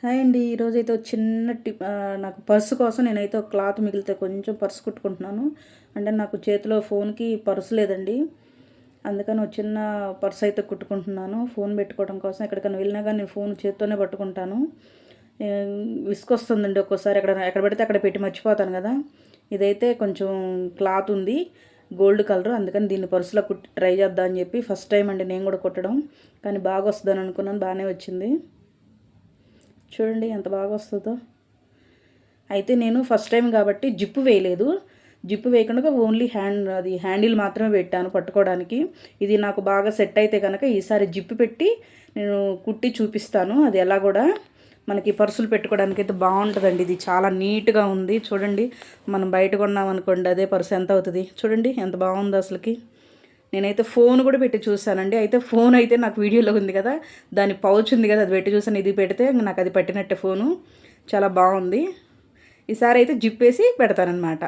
Hi అండి. ఈరోజైతే ఒక చిన్న నాకు పర్స్ కోసం నేనైతే ఒక క్లాత్ మిగిలితే కొంచెం పర్స్ కుట్టుకుంటున్నాను. అంటే నాకు చేతిలో ఫోన్‌కి పర్స్ లేదండి. అందుకని ఒక చిన్న పర్స్ అయితే కుట్టుకుంటున్నాను. ఫోన్ పెట్టుకోవడం కోసం ఎక్కడికైనా వెళ్ళినా గానీ నేను ఫోన్ చేత్తోనే పట్టుకుంటాను. విసుగొస్తుందండి ఒక్కోసారి ఎక్కడ పడితే అక్కడ పెట్టి మర్చిపోతాను కదా! ఇదైతే కొంచెం క్లాత్ ఉంది. Gold colour. అందుకని దీన్ని పర్స్‌లో ట్రై చేద్దాం అని చెప్పి ఫస్ట్ టైం అండి నేను కూడా కుట్టడం. కానీ బాగా వస్తదని అనుకున్నాను. బాగానే వచ్చింది. చూడండి ఎంత బాగా వస్తుందో. అయితే నేను ఫస్ట్ టైం కాబట్టి జిప్పు వేయలేదు. జిప్పు వేయకుండా ఓన్లీ హ్యాండిల్ మాత్రమే పెట్టాను పట్టుకోవడానికి. ఇది నాకు బాగా సెట్ అయితే కనుక ఈసారి జిప్పు పెట్టి నేను కుట్టి చూపిస్తాను. అది ఎలా కూడా మనకి పర్సులు పెట్టుకోవడానికి అయితే బాగుంటుందండి. ఇది చాలా నీట్గా ఉంది. చూడండి మనం బయట కొన్నాం అనుకోండి అదే పర్సు ఎంత అవుతుంది చూడండి ఎంత బాగుందో అసలుకి. నేనైతే ఫోన్ కూడా పెట్టి చూసానండి. అయితే ఫోన్ అయితే నాకు వీడియోలో ఉంది కదా, దాని పౌచ్ ఉంది కదా, అది పెట్టి చూసాను. ఇది పెడితే నాకు అది పట్టినట్టే ఫోను. చాలా బాగుంది. ఈసారి అయితే జిప్ వేసి పెడతానన్నమాట.